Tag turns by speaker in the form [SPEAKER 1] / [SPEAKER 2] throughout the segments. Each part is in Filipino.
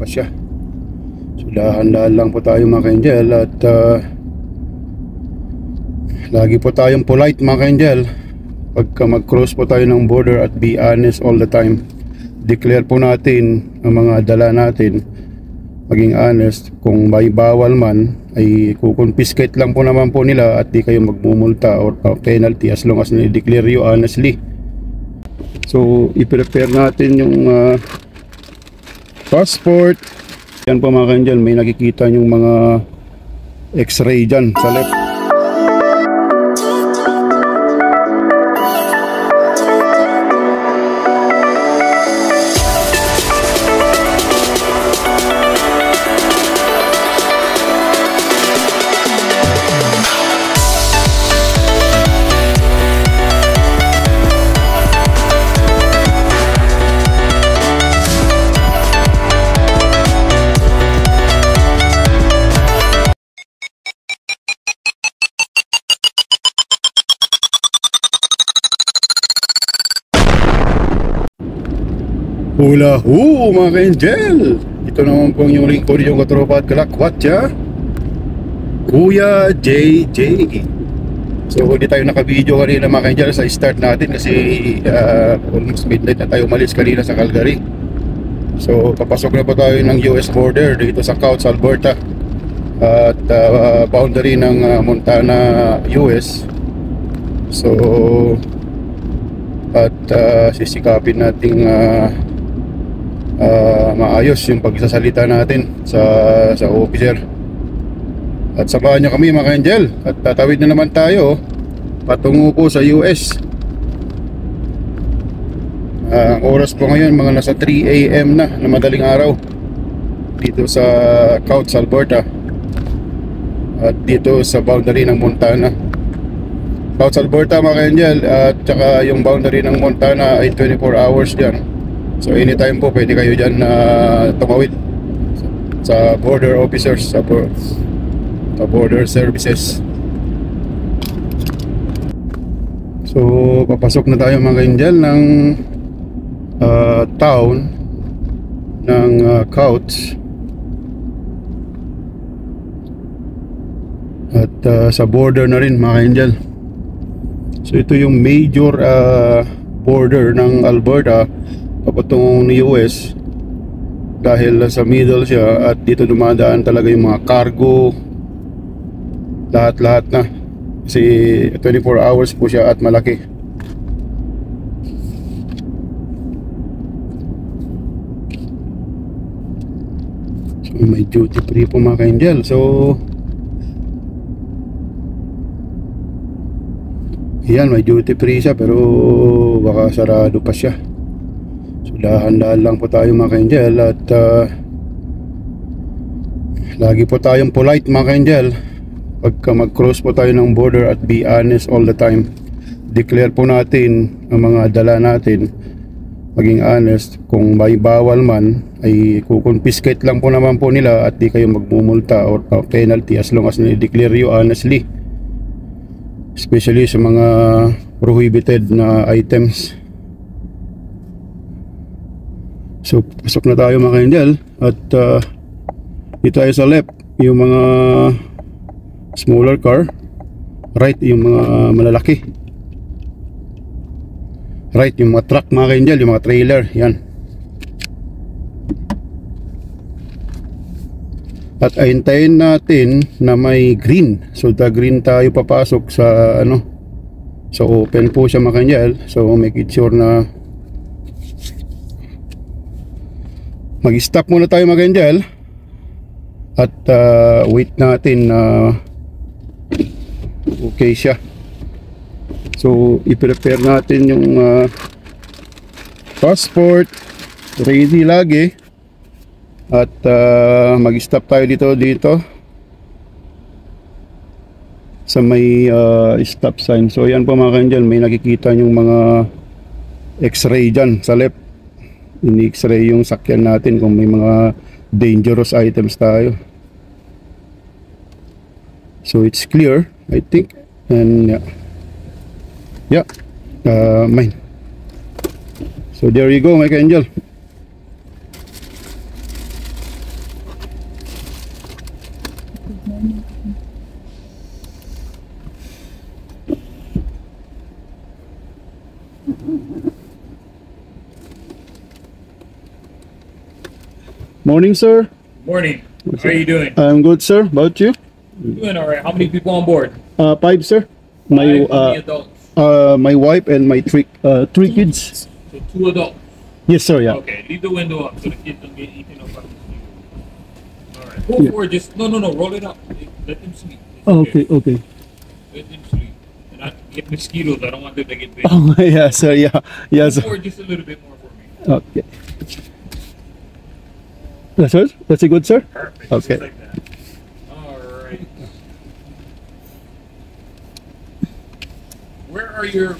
[SPEAKER 1] pa siya. So dahan-dahan lang po tayo mga ka-angel, at lagi po tayong polite mga ka-angel pagka mag-cross po tayo ng border, at be honest all the time. Declare po natin ang mga dala natin, maging honest. Kung may bawal man ay kukonfiscate lang po naman po nila, at di kayo magmumulta or penalty as long as ni-declare you honestly. So i-prepare natin yung passport. Yan po mga ka-angel, may nakikita yung mga x-ray dyan sa left. Hula ho mga ka-angel, ito naman po yung lingkod, yung katropa at kalakwatya, Kuya JJ. So hindi tayo naka-video kanina mga ka-angel sa start natin kasi almost midnight na tayo umalis kanina sa Calgary. So papasok na po tayo ng US border dito sa Couch, Alberta, at boundary ng Montana, US. So at sisikapin nating maayos yung pagsasalita natin sa officer. At samahan nyo kami mga ka-angel, at tatawid na naman tayo patungo po sa US. Ang oras po ngayon mga nasa 3 AM na madaling araw dito sa Couch, Alberta, at dito sa boundary ng Montana. Couch, Alberta mga ka-angel, at saka yung boundary ng Montana ay 24 hours dyan. So anytime po pwede kayo dyan tumawid sa border officers, sa border services. So papasok na tayo mga ka-angel ng town ng Couch, at sa border na rin mga ka-angel. So ito yung major border ng Alberta papatungong ni US, dahil sa middle siya, at dito dumadaan talaga yung mga cargo, lahat-lahat na, kasi 24 hours po siya at malaki. So may duty free po mga ka-angel. So yan, may duty free siya pero baka sarado pa siya. So dahan-dahan lang po tayo mga ka-angel, at lagi po tayong polite mga ka-angel pagka mag-cross po tayo ng border, at be honest all the time. Declare po natin ang mga dala natin, maging honest. Kung may bawal man ay kukonfiscate lang po naman po nila, at di kayo magmumulta or penalty as long as ni-declare you honestly, especially sa mga prohibited na items. So pasok na tayo mga ka-angel, at dito tayo sa left yung mga smaller car, right yung mga malalaki, right yung mga truck mga ka-angel, yung mga trailer. Yan. At ahintayin natin na may green. So the green tayo papasok sa so open po siya mga ka-angel. So make it sure na mag-stop muna tayo mga ka-angel, at wait natin na okay siya. So i-prepare natin yung passport, ready lagi, at mag-stop tayo dito sa may stop sign. So yan po mga ka-angel, may nakikita yung mga x-ray dyan sa left. Ini-x-ray yung sakyan natin kung may mga dangerous items tayo. So it's clear I think, and mine. So there you go my ka-angel. Morning, sir.
[SPEAKER 2] Morning. How are you doing?
[SPEAKER 1] I'm good, sir. About you?
[SPEAKER 2] Doing all right. How many people on board?
[SPEAKER 1] 5, sir.
[SPEAKER 2] Five. How many adults?
[SPEAKER 1] My wife and my three kids.
[SPEAKER 2] So 2 adults.
[SPEAKER 1] Yes, sir. Yeah.
[SPEAKER 2] Okay. Leave the window up so the kids don't get eaten up by the mosquitoes. All right. Go forward. Just no. Roll it up. Let them sleep. It's
[SPEAKER 1] Okay. Okay.
[SPEAKER 2] Let them sleep. And not get mosquitoes. I don't want them to get bit.
[SPEAKER 1] Oh, yeah, sir. Yeah. Yeah,
[SPEAKER 2] Go
[SPEAKER 1] sir.
[SPEAKER 2] forward just a little bit more for me.
[SPEAKER 1] Okay. That's it. That's a good, sir.
[SPEAKER 2] Perfect.
[SPEAKER 1] Okay.
[SPEAKER 2] Just like that. All right.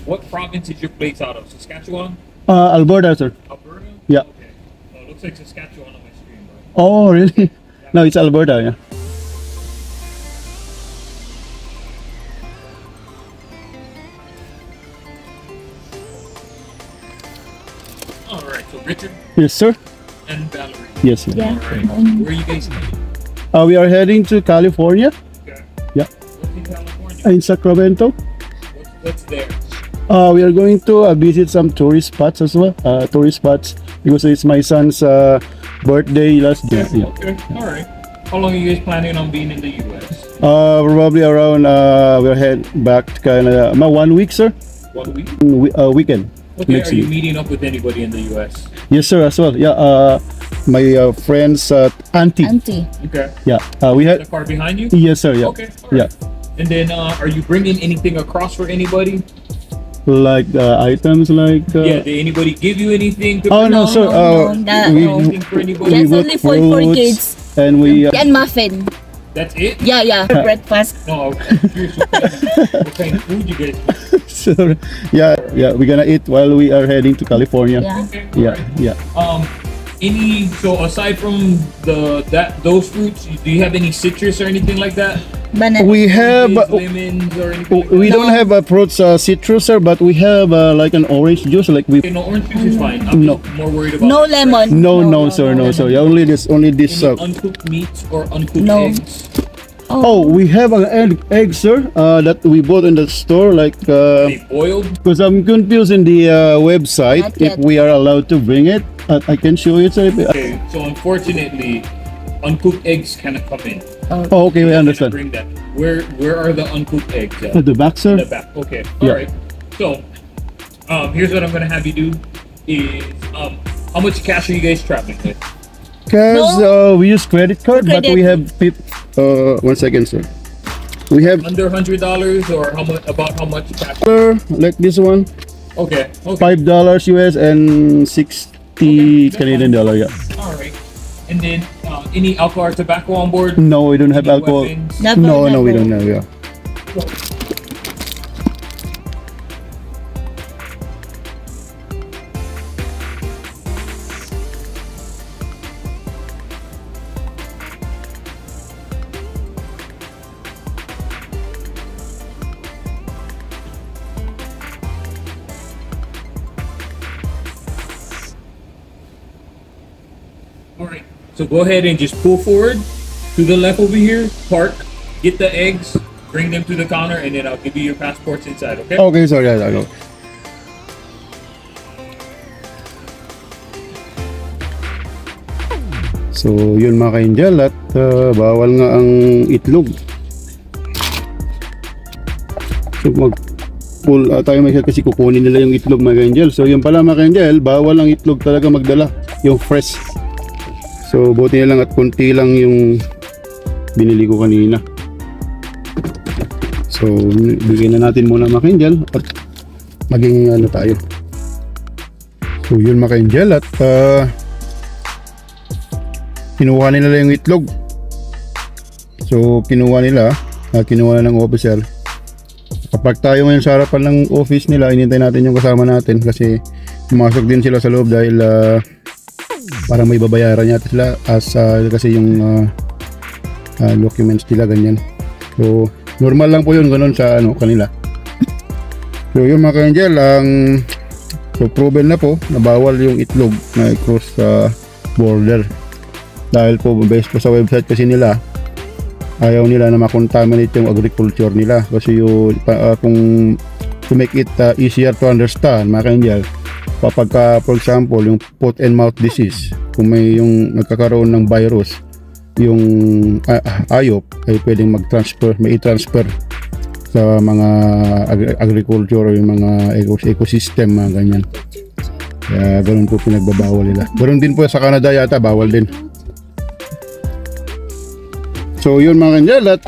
[SPEAKER 2] What province is your place out of? Saskatchewan?
[SPEAKER 1] Alberta, sir.
[SPEAKER 2] Alberta?
[SPEAKER 1] Yeah.
[SPEAKER 2] Okay. Oh, it looks like Saskatchewan on my screen, right?
[SPEAKER 1] Oh, really? No, it's Alberta. Yeah.
[SPEAKER 2] All right. So Richard
[SPEAKER 1] Yes, sir.
[SPEAKER 2] and Valerie.
[SPEAKER 1] Yes, sir.
[SPEAKER 3] Yeah.
[SPEAKER 2] All right. Where are you guys headed?
[SPEAKER 1] We are heading to California.
[SPEAKER 2] Okay.
[SPEAKER 1] Yeah.
[SPEAKER 2] What's in California?
[SPEAKER 1] In Sacramento.
[SPEAKER 2] What's there?
[SPEAKER 1] We are going to visit some tourist spots as well. Tourist spots because it's my son's birthday last year. Yeah.
[SPEAKER 2] Okay. All right. How long are you guys planning on being in the U.S.?
[SPEAKER 1] Probably around we'll head back to Canada. 1 week, sir.
[SPEAKER 2] 1 week.
[SPEAKER 1] Weekend.
[SPEAKER 2] Okay.
[SPEAKER 1] Next
[SPEAKER 2] Are you
[SPEAKER 1] week.
[SPEAKER 2] meeting up with anybody in the U.S.?
[SPEAKER 1] Yes, sir. As well. Yeah. My friend's auntie.
[SPEAKER 3] Auntie.
[SPEAKER 2] Okay.
[SPEAKER 1] Yeah. We
[SPEAKER 2] The
[SPEAKER 1] had.
[SPEAKER 2] car behind you?
[SPEAKER 1] Yes, sir. Yeah.
[SPEAKER 2] Okay. All right.
[SPEAKER 1] Yeah.
[SPEAKER 2] And then, are you bringing anything across for anybody?
[SPEAKER 1] Like items like.
[SPEAKER 2] Yeah. Did anybody give you anything? To
[SPEAKER 1] Oh no,
[SPEAKER 3] No,
[SPEAKER 1] sir.
[SPEAKER 3] no, no,
[SPEAKER 1] we,
[SPEAKER 3] no.
[SPEAKER 2] anything for anybody?
[SPEAKER 3] Yes,
[SPEAKER 1] bought
[SPEAKER 3] only for
[SPEAKER 1] fruits,
[SPEAKER 3] kids.
[SPEAKER 1] And we.
[SPEAKER 3] And muffin.
[SPEAKER 2] That's it?
[SPEAKER 3] Yeah. For breakfast.
[SPEAKER 2] No. I'm curious what kind of food you guys eat.
[SPEAKER 1] So, yeah. We're gonna eat while we are heading to California.
[SPEAKER 3] Yeah.
[SPEAKER 2] Okay.
[SPEAKER 1] Yeah.
[SPEAKER 2] Alright.
[SPEAKER 1] Yeah.
[SPEAKER 2] So aside from those fruits, do you have any citrus or anything like that?
[SPEAKER 3] Banana.
[SPEAKER 1] We have.
[SPEAKER 2] Lemons or anything like that?
[SPEAKER 1] We don't have fruits citrus, sir, but we have like an orange juice. Like we.
[SPEAKER 2] Okay, no, orange juice is fine. I'm
[SPEAKER 1] No.
[SPEAKER 2] just more worried about
[SPEAKER 3] No
[SPEAKER 2] the
[SPEAKER 3] lemon.
[SPEAKER 1] No, sir. Yeah, only this.
[SPEAKER 2] Any uncooked meats or uncooked
[SPEAKER 3] No.
[SPEAKER 2] eggs?
[SPEAKER 1] Oh, we have an egg, sir. That we bought in the store. Like,
[SPEAKER 2] They boiled?
[SPEAKER 1] because I'm confused in the website
[SPEAKER 3] Not
[SPEAKER 1] if
[SPEAKER 3] yet.
[SPEAKER 1] we are allowed to bring it. I can show you, sir.
[SPEAKER 2] Okay, so unfortunately, uncooked eggs cannot come in.
[SPEAKER 1] Oh, okay, we
[SPEAKER 2] Cannot
[SPEAKER 1] understand.
[SPEAKER 2] Bring that. Where are the uncooked eggs at?
[SPEAKER 1] At the back, sir.
[SPEAKER 2] In the back. Okay.
[SPEAKER 1] Yeah.
[SPEAKER 2] All right. So, here's what I'm gonna have you do: is how much cash are you guys traveling with?
[SPEAKER 1] Because we use credit card, but we have 1 second, sir. We have
[SPEAKER 2] Under $100 or how much? About how much cash?
[SPEAKER 1] like this one,
[SPEAKER 2] Okay. Okay.
[SPEAKER 1] $5 US and 60 Canadian dollar. Yeah.
[SPEAKER 2] All right. And then any alcohol or tobacco on board?
[SPEAKER 1] No, we don't have
[SPEAKER 2] Any
[SPEAKER 1] alcohol.
[SPEAKER 2] weapons?
[SPEAKER 3] Never,
[SPEAKER 1] No, we
[SPEAKER 3] never.
[SPEAKER 1] don't have. Yeah.
[SPEAKER 2] All right. So go ahead and just pull forward to the left over here. Park. Get the eggs. Bring them to the counter, and then I'll give you your passports inside. Okay.
[SPEAKER 1] Okay, sorry, I know. So, yun mga ka-angel at bawal nga ang itlog. So, pull tayo may kasi kukunin nila yung itlog mga ka-angel. So, yun pala mga ka-angel, bawal ang itlog talaga magdala, yung fresh. So, buti na lang at konti lang yung binili ko kanina. So, bigyan na natin muna mga ka-angel at maging ano tayo. So, yun mga ka-angel at kinuha nila yung itlog. So, kinuha nila ng officer. Kapag tayo ngayon sa harapan ng office nila, inintay natin yung kasama natin kasi pumasok din sila sa loob dahil para may babayaran yata sila as kasi yung documents nila ganyan. So, normal lang po yun ganun sa kanila. So, yun mga ka-angel, so proven na po na bawal yung itlog na cross border. Dahil po based po sa website kasi nila ayaw nila na makontaminate yung agriculture nila kasi yung kung to make it easier to understand mga ka-angel, kapag for example yung foot and mouth disease, kung may yung nagkakaroon ng virus yung ayop ay pwedeng mag-transfer, may i-transfer sa mga agriculture o yung mga ecosystem mga ganyan. Kaya ganun po pinagbabawal nila. Ganun din po sa Canada yata, bawal din. So yun mga kanjal, at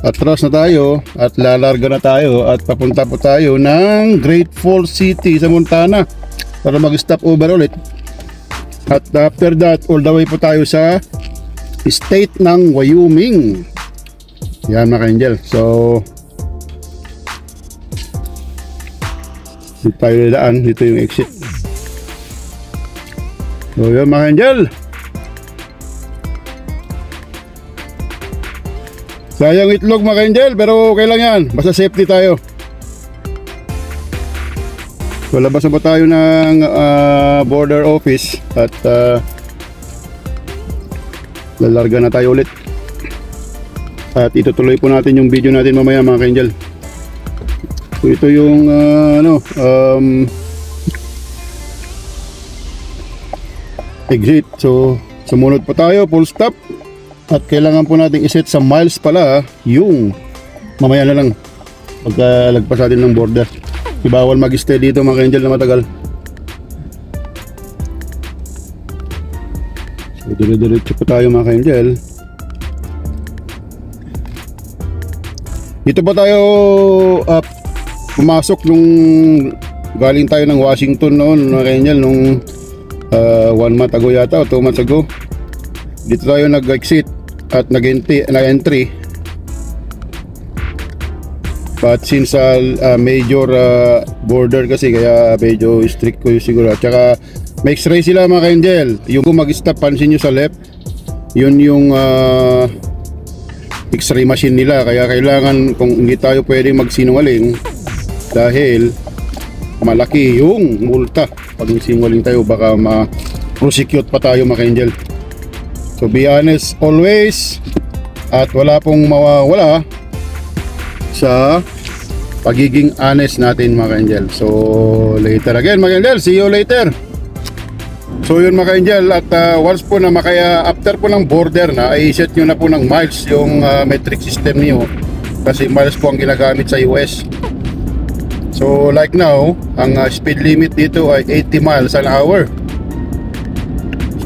[SPEAKER 1] atras na tayo at lalarga na tayo at papunta po tayo ng Great Falls City sa Montana para mag-stop over ulit. At after that, all the way po tayo sa state ng Wyoming. Yan mga kanjal. So dito tayo dadaan, dito yung exit. So yun mga kanjal, sayang itlog mga ka-angel, pero okay lang yan. Basta safety tayo. So labas na ba tayo ng border office at lalarga na tayo ulit. At itutuloy po natin yung video natin mamaya mga ka-angel. So ito yung exit. So sumunod po tayo, full stop. At kailangan po natin iset sa miles pala yung mamaya na lang pagkalagpas natin ng border. Bawal mag-stay dito mga ka-angel na matagal. So dire-diretso po tayo mga ka-angel. Dito pa tayo pumasok nung galing tayo ng Washington noon mga ka-angel, nung 1 month ago yata o 2 months ago. Dito tayo nag-exit at nag-entry. But since major border kasi, kaya medyo strict ko yung siguro. At saka may x-ray sila mga ka-angel. Yung kung mag-stop, pansin nyo sa left, yun yung x-ray machine nila. Kaya kailangan, kung hindi tayo pwede magsinungaling dahil malaki yung multa. Pag sinungaling tayo, baka ma-prosecute pa tayo mga ka-angel. So be honest always, at wala pong mawawala sa pagiging honest natin mga ka-angel. So later again mga ka-angel, see you later. So yun mga ka-angel, at once po na after po ng border na, ay set nyo na po ng miles yung metric system niyo, kasi miles po ang ginagamit sa US. So like now, ang speed limit dito ay 80 miles an hour.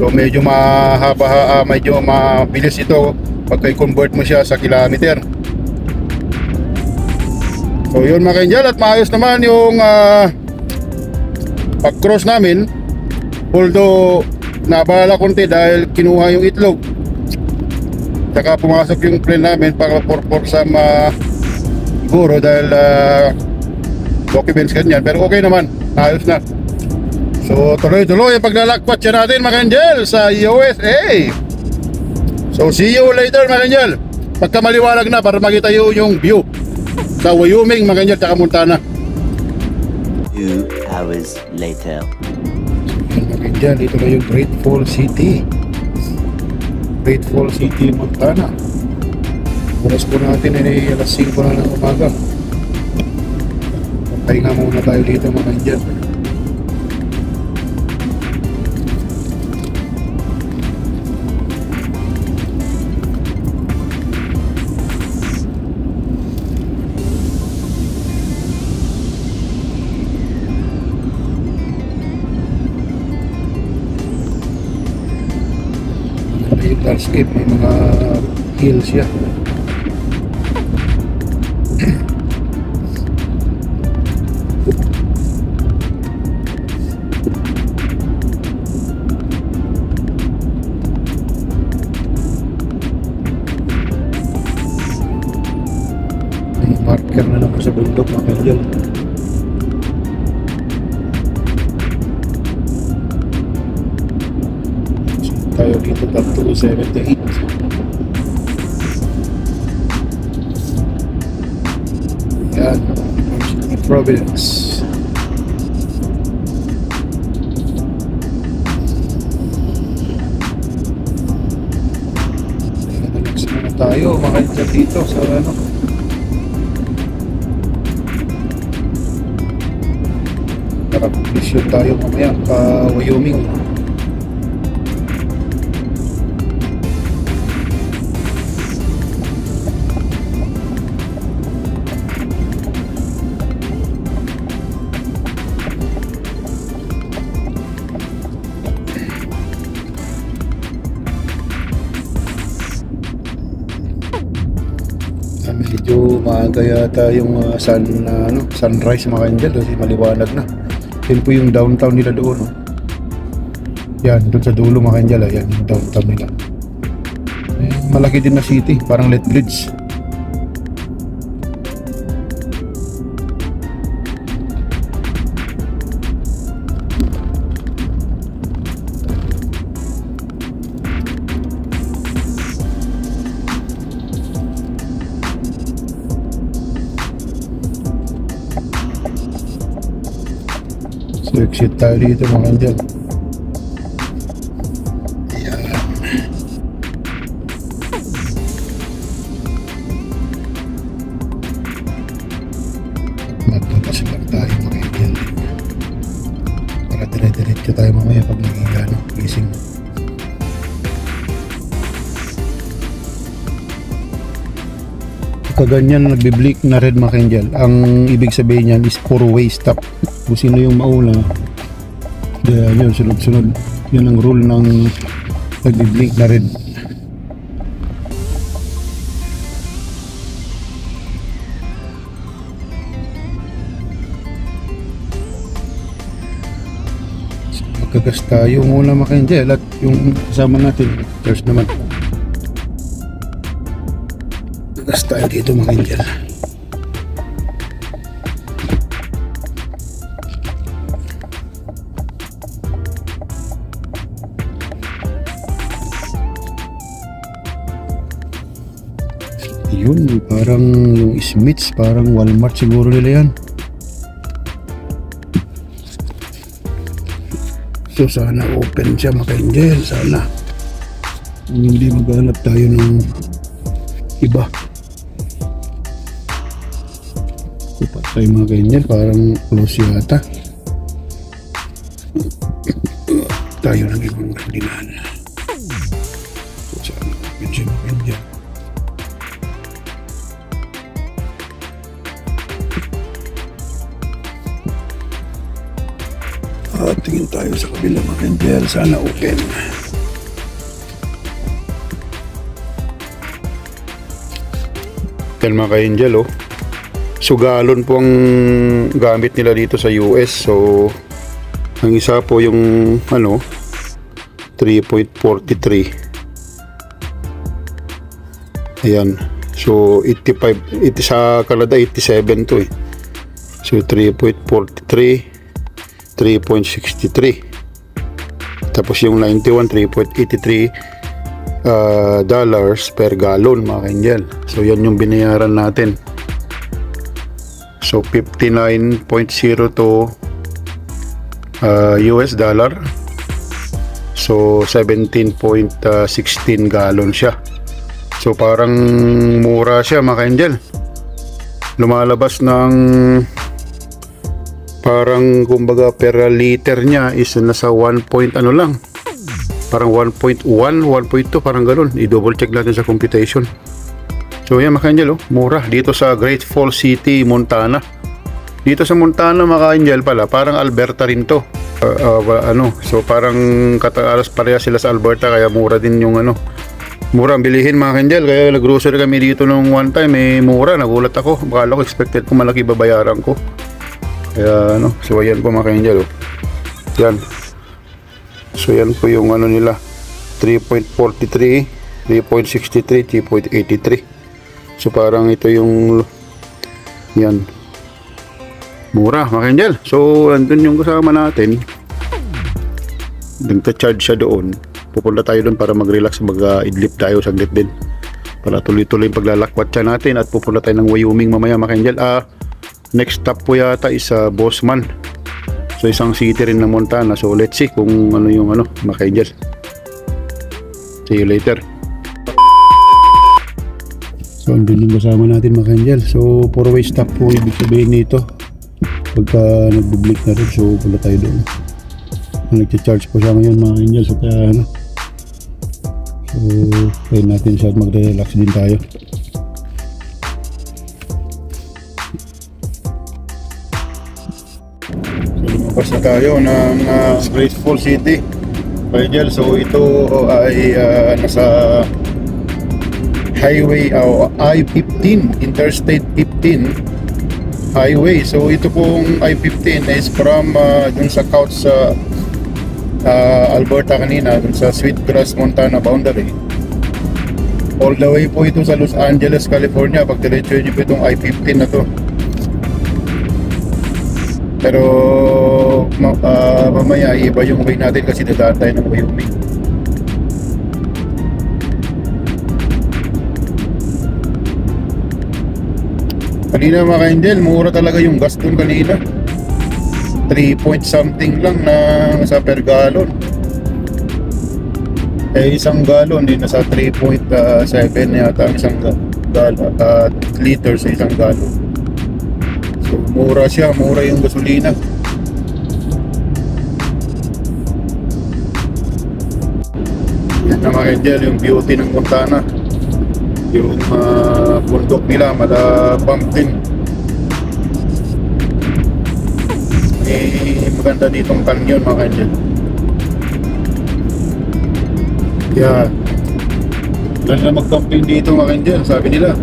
[SPEAKER 1] So medyo mahaba, medyo mabilis ito pag i-convert mo siya sa kilometer. So yun mga ka-angel, at maayos naman yung pag-cross namin. Although nabala konti dahil kinuha yung itlog, saka pumasok yung plane namin para for some siguro dahil documents ganyan, pero okay naman, ayos na. So tuloy-tuloy ang paglalakpat siya natin mga ka-angel sa USA. So see you later mga ka-angel, pagka maliwanag na, para makita yung view sa Wyoming mga ka-angel at Montana.
[SPEAKER 4] 2 hours later.
[SPEAKER 1] Mga ka-angel, dito na yung Great Falls City. Great Falls City, Montana. Oras po natin ay alas 5 na ng umaga. Pahinga muna tayo dito mga ka-angel. Yung landscape, may mga hills yan. May marker na naman sa bundok mga ka-angel. Tayo dito top 278. Yan, Providence. tayo makita dito sa ano. Shoot tayo mamaya pa Wyoming. Medyo maaga yata yung sunrise mga ka-angel kasi maliwanag na. Yan po yung downtown nila doon, no? Yan, doon sa dulo mga ka-angel, yan yung downtown nila. Malaki din na city, parang Lethbridge. So exit tayo dito mga ka-angel. Magpapasilang tayo mga ka-angel para dire-diretso tayo mamaya pag naging racing. Kaganyan nagbi-blink na red mga ka-angel, ang ibig sabihin niyan is 4-way stop. Kung sino yung mauna, yun, sunod-sunod. Yun ang rule ng nagbi-blink na red. So, magkagas tayo muna mga ka-angel at yung kasama natin, first naman. Magkagas tayo dito mga ka-angel. Yun, parang yung Smiths, parang Walmart siguro nila yan. So sana open siya mga ka-angel, sana hindi maghanap tayo ng iba. So patay mga ka-angel, parang close yata. Tayo ng ibang kandilan. So sana open siya mga ka-angel. Tingin tayo sa kabila mga ka-angel, sana open. Yan mga ka-angel, oh. So galon po ang gamit nila dito sa US. So ang isa po yung 3.43. Ayan. So 85, sa Canada 87 to eh. So 3.43, 3.63, tapos yung 91 3.83 dollars per gallon mga ka-angel. So yan yung binayaran natin. So 59.02 US dollar. So 17.16 gallon siya. So parang mura siya mga ka-angel. Lumalabas ng parang kumbaga per liter niya is nasa 1 point ano lang, parang 1.1, 1.2 parang ganun. I-double check natin sa computation. So yan mga ka-angel, oh, mura dito sa Great Falls City, Montana. Dito sa Montana mga ka-angel pala, parang Alberta rin to. So parang alas pareha sila sa Alberta, kaya mura din yung mura ang bilihin mga ka-angel. Kaya nag-grocery kami dito nung one time, mura, nagulat ako. Bakala ko expected ko malaki babayaran ko. Kaya so ayan po mga ka-angel, oh. Yan. So yan po yung nila, 3.43, 3.63, 3.83. So parang ito yung yan, mura mga ka-angel. So andun yung kasama natin, nagta-charge siya doon. Pupunta tayo doon para mag-relax, mag-idlip tayo saglit din para tuloy-tuloy yung paglalakwat siya natin. At pupunta tayo ng Wyoming mamaya mga ka-angel. Next stop po yata is Bozeman. So isang city rin ng Montana. So let's see kung ano yung mga ka-angel. See you later. So andun yung kasama natin mga angel. So 4-way stop po ibig sabihin nito. Pagka nagbe-blink na rin, so pala tayo doon. Nag-charge po siya ngayon mga angel. So kaya ano, so try natin siya, magre-relax din tayo. So lumabas na tayo ng Graceful City mga angel. So ito ay nasa highway I-15, Interstate 15 highway. So ito pong I-15 is from dun sa couch sa Alberta kanina, dun sa Sweetgrass, Montana boundary. All the way po ito sa Los Angeles, California. Pag diretso nyo po itong I-15 na to. Pero mamaya iba yung way natin kasi dadaan tayo ng Wyoming. Kanina mga angel, mura talaga yung gas doon kanina. 3 point something lang na sa per gallon. Eh isang gallon din nasa 3.7 yata ang isang liter sa isang gallon. So mura siya, mura yung gasolina. Yan na mga angel, yung beauty ng Montana. Yung bundok nila malabang din. Eh maganda ditong canyon mga angel. Yeah, ganda mag-camping dito mga angel, sabi nila.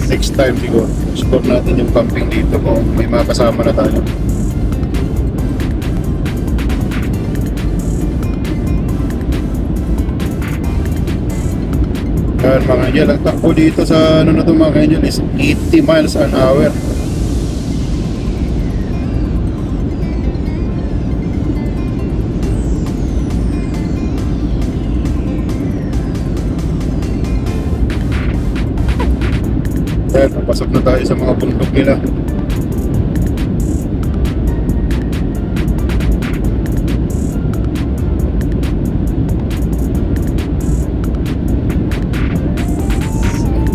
[SPEAKER 1] Next time siguro explore natin yung camping dito kung may mga kasama na tayo. Yan mga angel, ang takbo dito sa ano na ito mga angel is 80 miles an hour. Yan, napasok na tayo sa mga bundok nila.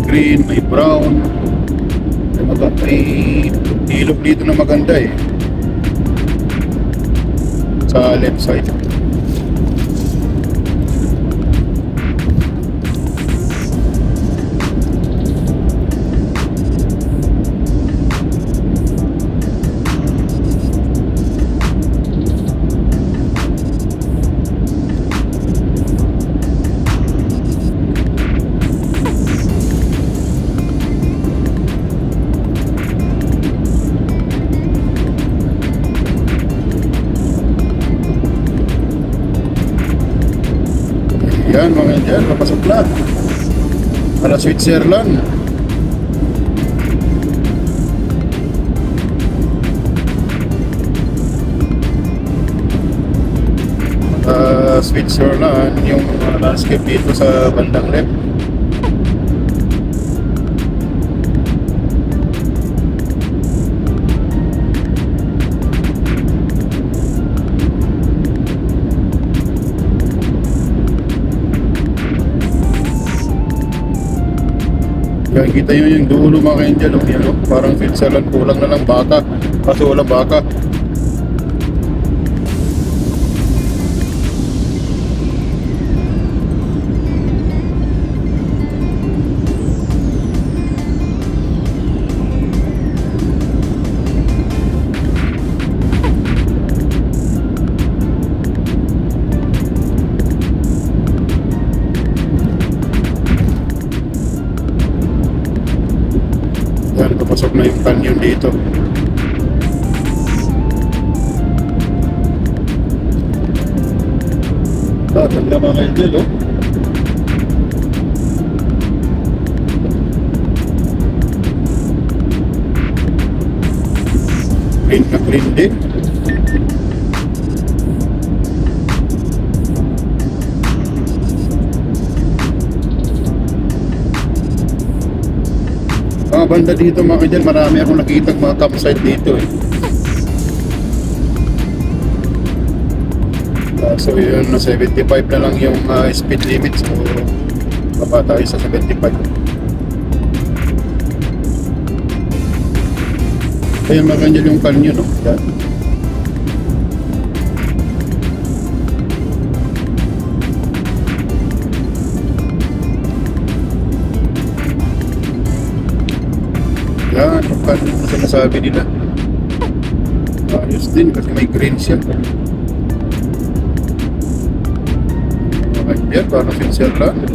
[SPEAKER 1] Green, may brown, may ilog dito na maganda eh sa left side. Yan mga angel, napasok na para Switzerland. Switzerland, yung landscape dito sa bandang left. Yan, kita nyo yung dulo mga angel, yan, parang Switzerland, kulang na lang baka kasi walang baka. Yan, papasok na yung canyon dito. Tanda mga angel, oh. Green na green din. Mga banda dito mga angel, marami akong nakitang mga campsite dito eh. So yun, 75 na lang yung speed limit. So baba tayo sa 75. Ayan mga kanjel yung canyon, no? Yan. Yan, yung canyon na sinasabi nila. Ayos din kasi may green siya. Yan, paano Switzerland?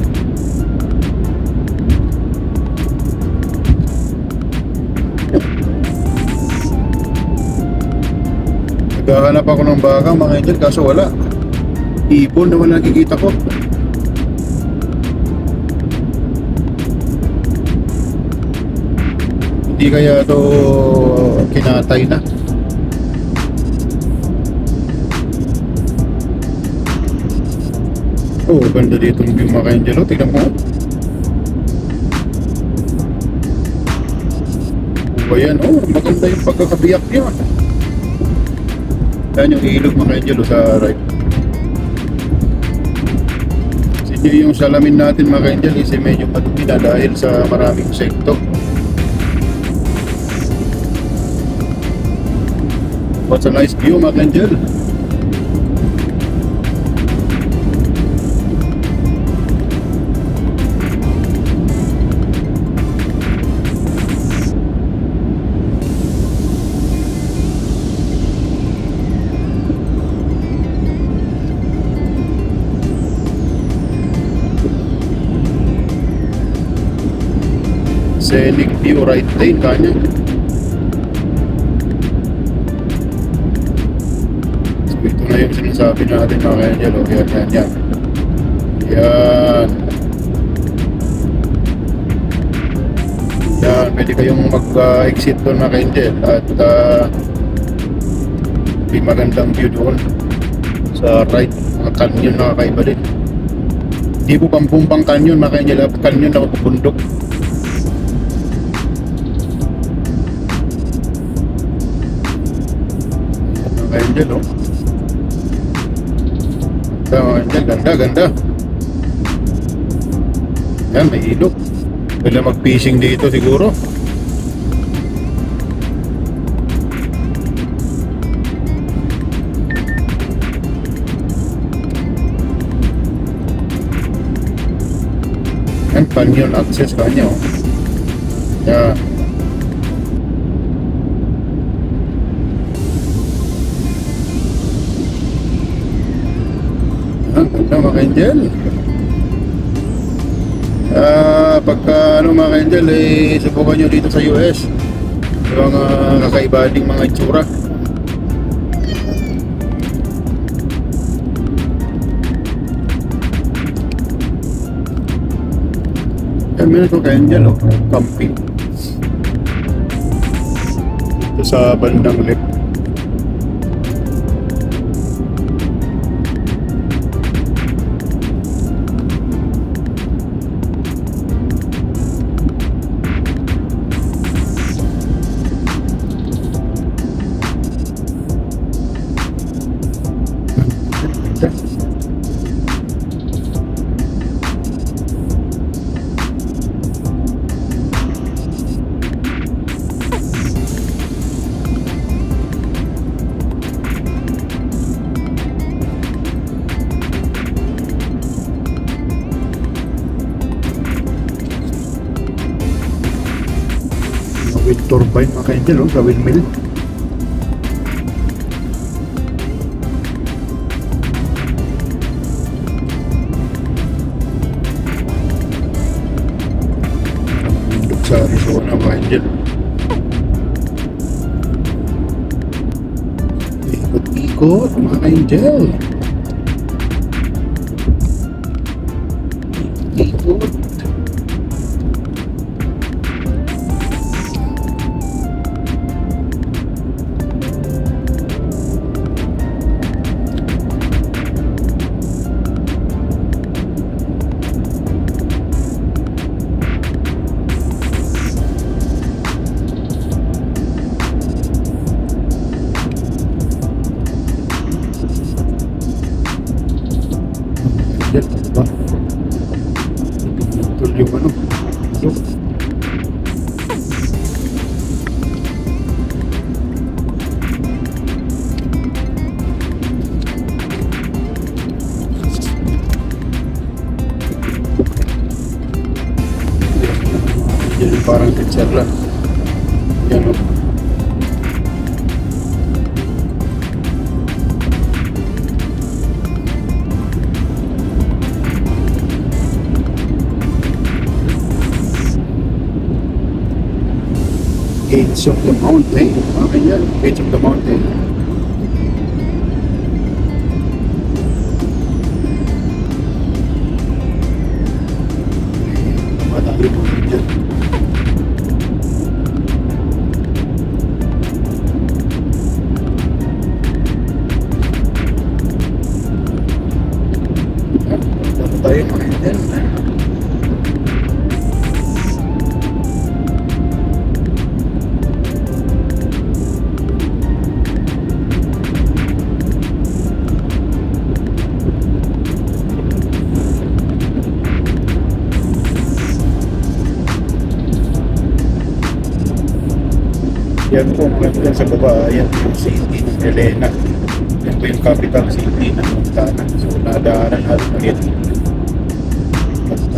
[SPEAKER 1] Naghahanap ako ng baka mga angel kaso wala. Ibon naman nakikita ko. Hindi kaya to kinatay na. Oh, ganda dito yung view mga angel. Tignan mo. Oh, ayan. Oh, maganda yung pagkakabiyak niya. Yan yung ilog mga angel sa right. Kasi yung salamin natin mga angel is medyo madumi na dahil sa maraming insekto. What's a nice view mga angel. Scenic view, right lane kanya. So ito na yung sinasabi natin mga angel. O yan, yan, yan. Yan. Yan, pwede kayong mag-exit doon mga angel. At may magandang view doon sa right, mga canyon na kakaiba din. Hindi po pampumpang canyon mga angel. Canyon na pupundok. Angel, oh. Angel, ganda, ganda. Yan, may ilog. Pwede mag-fishing dito siguro. Yan, canyon access kanya, oh. Yan. Ganda mga angel. Pagka ano mga angel subukan nyo dito sa US yung kakaiba ding mga itsura. Yan meron ko kay angel, oh, camping dito sa bandang left. Wind turbine mga angel, oh, sa windmill. Sa Arizona mga angel. Ikot-ikot mga angel. Ikot. Yan, diba? Pinutol yung ano. Yung yan, parang picture lang. Yan o. Gates of the Mountain. Okay yan. Gates of the Mountain. Madali po yan. Tayo mga yan. Yan po, yan sa baba, yan yung city ng Helena. Yan po yung capital city ng Montana. So, nadaanan natin ulit.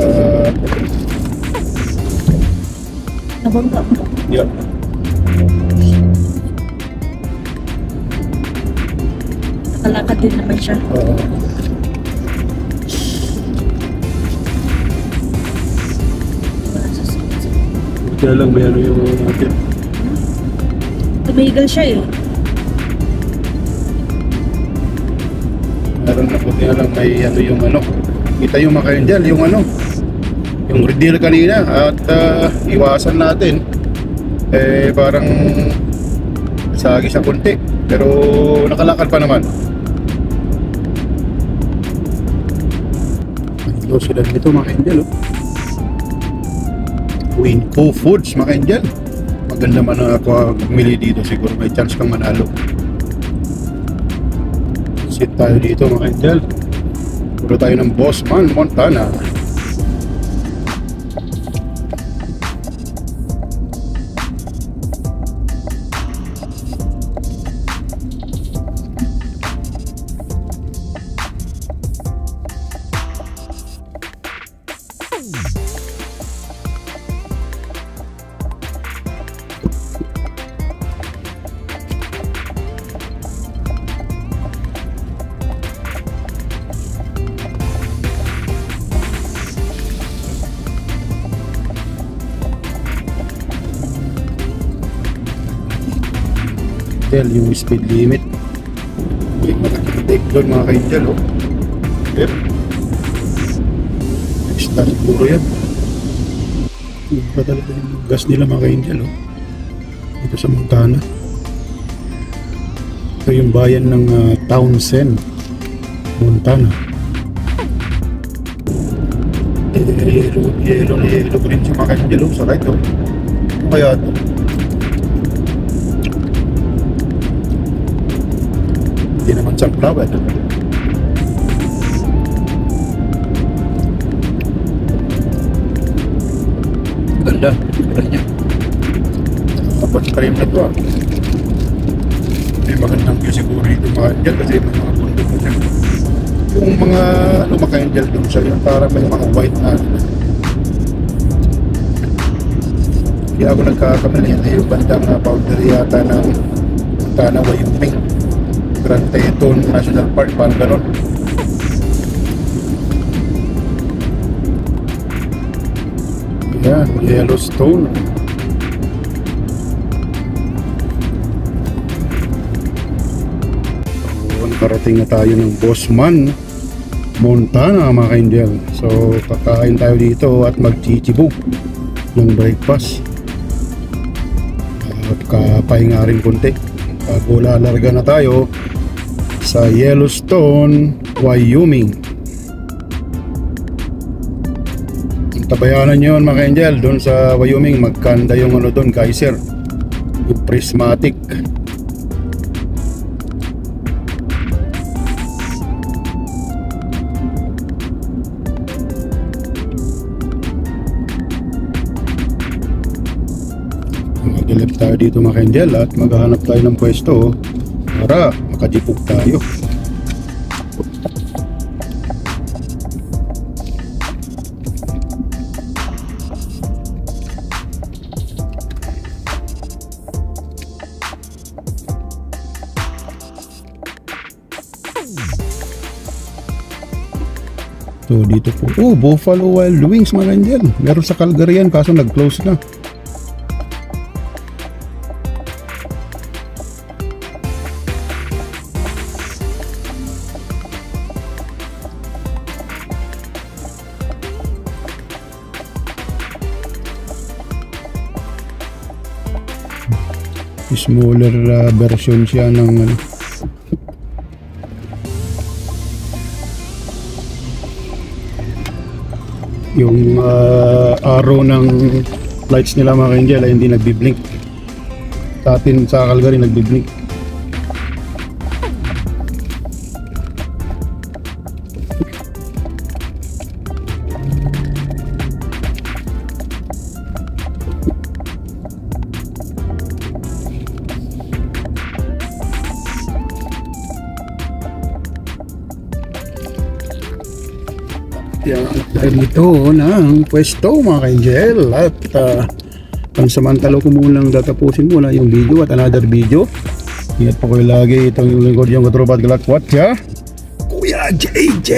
[SPEAKER 1] At,
[SPEAKER 3] Nabangga mo.
[SPEAKER 1] yan.
[SPEAKER 3] Nakalakad din naman siya. Wala sa sisi.
[SPEAKER 1] Kaya lang may ano yung natin.
[SPEAKER 3] Tumigal siya eh.
[SPEAKER 1] Meron na po kaya lang may ano yung ano. Kita yung mga angel, yung ano. Yung redeal kanina at iwasan natin. Eh parang sagi sa kunti. Pero nakalakad pa naman. Ano sila dito mga angel oh. Winco Foods mga angel. Maganda man ako bumili dito, siguro may chance kang manalo. Sit tayo dito mga angel. Puro tayo ng Bossman, Montana. Yung speed limit yung makakita doon mga ka-angel oh. Yep. Extra siguro yan yung pa talaga yung gas nila mga ka-angel oh. Dito sa Montana ito yung bayan ng Townsend, Montana. Yellow green siya mga ka-angel oh. Sa right oh. Kaya ito hindi naman sunflower. Ganda, ganda niya. Tapos frame na ito ah. May magandang view siguro ito mga angel kasi may mga bundok na siya. Yung mga ano mga angel doon siya yung parang may mga white na kaya ako nagkakamali yan ay yung bandang boundary yata ng Montana, Wyoming. Grand Teton National Park, parang gano'n. Yan, Yellowstone. So, nakarating na tayo ng Bossman, Montana mga ka-angel. So, kakain tayo dito at magchichibog ng breakfast. At kapahinga rin kunti. Bago lalarga na tayo sa Yellowstone, Wyoming. Tabayanan nyo yun mga ka-angel. Doon sa Wyoming, magkanda yung ano doon, geyser, yung prismatic. tayo dito mga ka-angel at maghahanap tayo ng pwesto para makajipog tayo. So dito po, Buffalo Wild Wings mga ka-angel. Meron sa Calgary yan kaso nag-close na. Smaller version siya ng yung arrow ng lights nila mga ka-angel ay hindi nagbi-blink. Sa atin sa Calgary nagbi-blink. Yan, tayo dito ng pwesto mga ka-angel at pansamantala ko munang tatapusin muna yung video at another video. Ingat po kayo lagi. Itong yung lingkod yung katropa at galakwat ya Kuya JJ.